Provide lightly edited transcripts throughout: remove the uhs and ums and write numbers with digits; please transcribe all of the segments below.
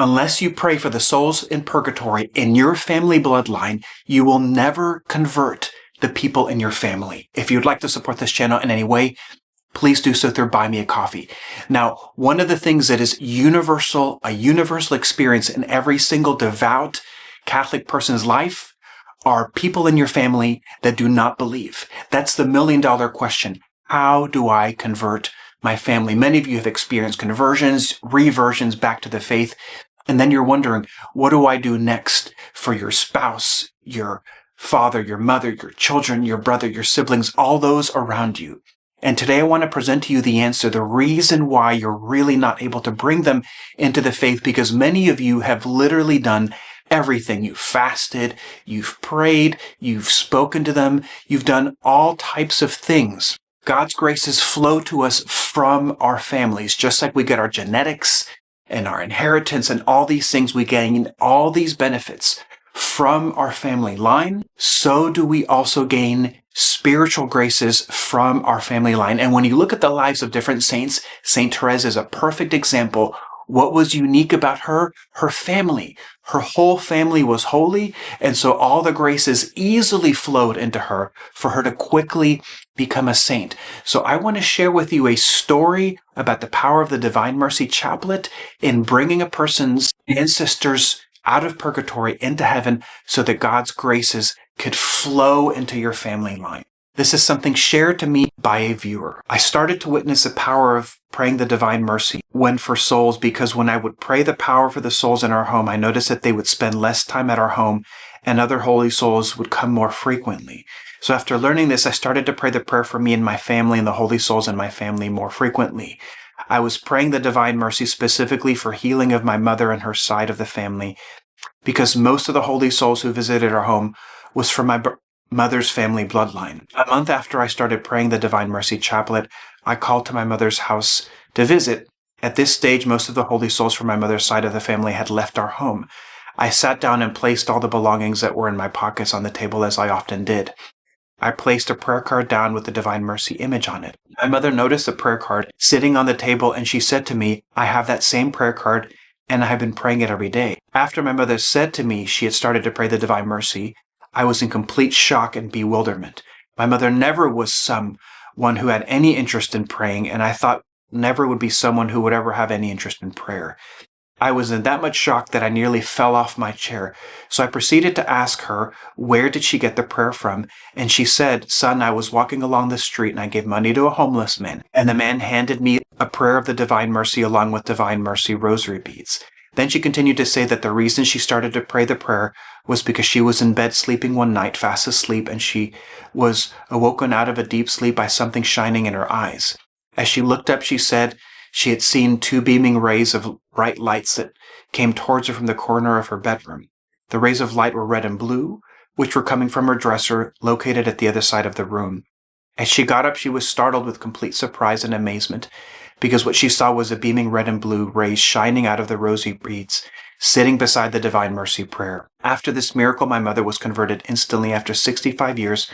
Unless you pray for the souls in purgatory in your family bloodline, you will never convert the people in your family. If you'd like to support this channel in any way, please do so through Buy Me a Coffee. Now, one of the things that is universal, a universal experience in every single devout Catholic person's life, are people in your family that do not believe. That's the million-dollar question. How do I convert my family? Many of you have experienced conversions, reversions back to the faith, and then you're wondering, what do I do next for your spouse, your father, your mother, your children, your brother, your siblings, all those around you? And today I want to present to you the answer, the reason why you're really not able to bring them into the faith, because many of you have literally done everything. You've fasted, you've prayed, you've spoken to them, you've done all types of things. God's graces flow to us from our families, just like we get our genetics and our inheritance and all these things. We gain all these benefits from our family line. So do we also gain spiritual graces from our family line. And when you look at the lives of different saints, Saint Therese is a perfect example. What was unique about her? Her family. Her whole family was holy, and so all the graces easily flowed into her for her to quickly become a saint. So I want to share with you a story about the power of the Divine Mercy Chaplet in bringing a person's ancestors out of purgatory into heaven so that God's graces could flow into your family line. This is something shared to me by a viewer. I started to witness the power of praying the Divine Mercy when for souls, because when I would pray the power for the souls in our home, I noticed that they would spend less time at our home and other holy souls would come more frequently. So after learning this, I started to pray the prayer for me and my family and the holy souls in my family more frequently. I was praying the Divine Mercy specifically for healing of my mother and her side of the family, because most of the holy souls who visited our home was from my mother's family bloodline. A month after I started praying the Divine Mercy Chaplet, I called to my mother's house to visit. At this stage, most of the holy souls from my mother's side of the family had left our home. I sat down and placed all the belongings that were in my pockets on the table, as I often did. I placed a prayer card down with the Divine Mercy image on it. My mother noticed the prayer card sitting on the table, and she said to me, "I have that same prayer card, and I have been praying it every day." After my mother said to me she had started to pray the Divine Mercy, I was in complete shock and bewilderment. My mother never was someone who had any interest in praying, and I thought never would be someone who would ever have any interest in prayer. I was in that much shock that I nearly fell off my chair. So I proceeded to ask her, where did she get the prayer from? And she said, "Son, I was walking along the street and I gave money to a homeless man. And the man handed me a prayer of the Divine Mercy along with Divine Mercy rosary beads." Then she continued to say that the reason she started to pray the prayer was because she was in bed sleeping one night, fast asleep, and she was awoken out of a deep sleep by something shining in her eyes. As she looked up, she said she had seen two beaming rays of bright lights that came towards her from the corner of her bedroom. The rays of light were red and blue, which were coming from her dresser located at the other side of the room. As she got up, she was startled with complete surprise and amazement, because what she saw was a beaming red and blue rays shining out of the rosy beads, sitting beside the Divine Mercy prayer. After this miracle, my mother was converted instantly after 65 years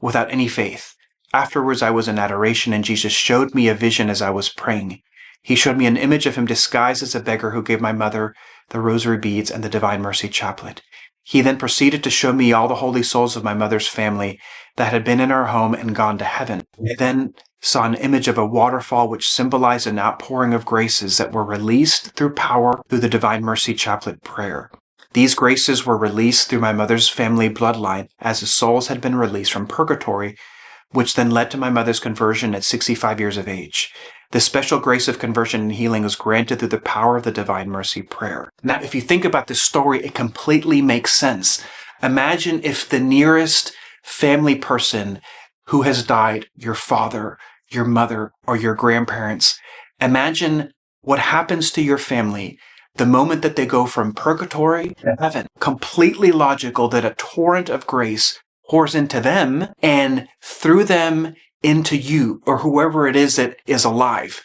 without any faith. Afterwards, I was in adoration, and Jesus showed me a vision as I was praying. He showed me an image of him disguised as a beggar who gave my mother the rosary beads and the Divine Mercy Chaplet. He then proceeded to show me all the holy souls of my mother's family that had been in our home and gone to heaven. I then saw an image of a waterfall which symbolized an outpouring of graces that were released through power through the Divine Mercy Chaplet prayer. These graces were released through my mother's family bloodline as the souls had been released from purgatory, which then led to my mother's conversion at 65 years of age. The special grace of conversion and healing was granted through the power of the Divine Mercy prayer. Now, if you think about this story, it completely makes sense. Imagine if the nearest family person who has died, your father, your mother, or your grandparents, imagine what happens to your family the moment that they go from purgatory to heaven. Completely logical that a torrent of grace pours into them and through them into you or whoever it is that is alive.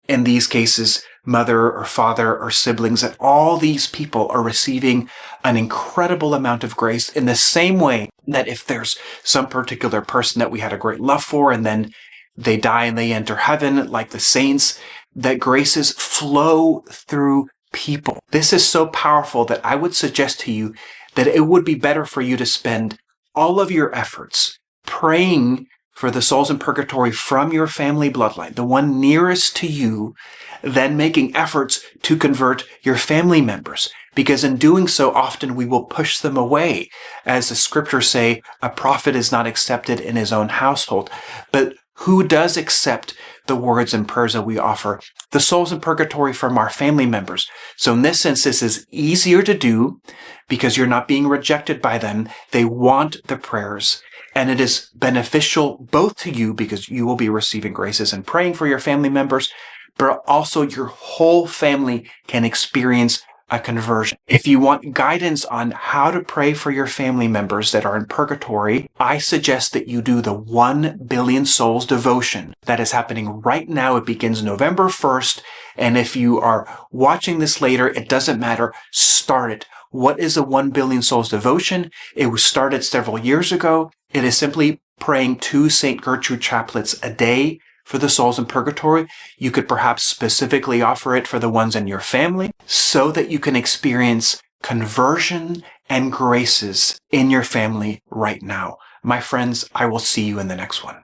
In these cases, mother or father or siblings, that all these people are receiving an incredible amount of grace in the same way that if there's some particular person that we had a great love for and then they die and they enter heaven like the saints, that graces flow through people. This is so powerful that I would suggest to you that it would be better for you to spend all of your efforts praying for the souls in purgatory from your family bloodline, the one nearest to you, than making efforts to convert your family members. Because in doing so, often we will push them away. As the scriptures say, a prophet is not accepted in his own household. But who does accept the words and prayers that we offer? The souls in purgatory from our family members. So in this sense, this is easier to do because you're not being rejected by them. They want the prayers. And it is beneficial both to you because you will be receiving graces and praying for your family members, but also your whole family can experience a conversion. If you want guidance on how to pray for your family members that are in purgatory, I suggest that you do the 1 billion souls devotion that is happening right now. It begins November 1st. And if you are watching this later, it doesn't matter. Start it. What is a 1 billion souls devotion? It was started several years ago. It is simply praying 2 St. Gertrude chaplets a day for the souls in purgatory. You could perhaps specifically offer it for the ones in your family so that you can experience conversion and graces in your family right now. My friends, I will see you in the next one.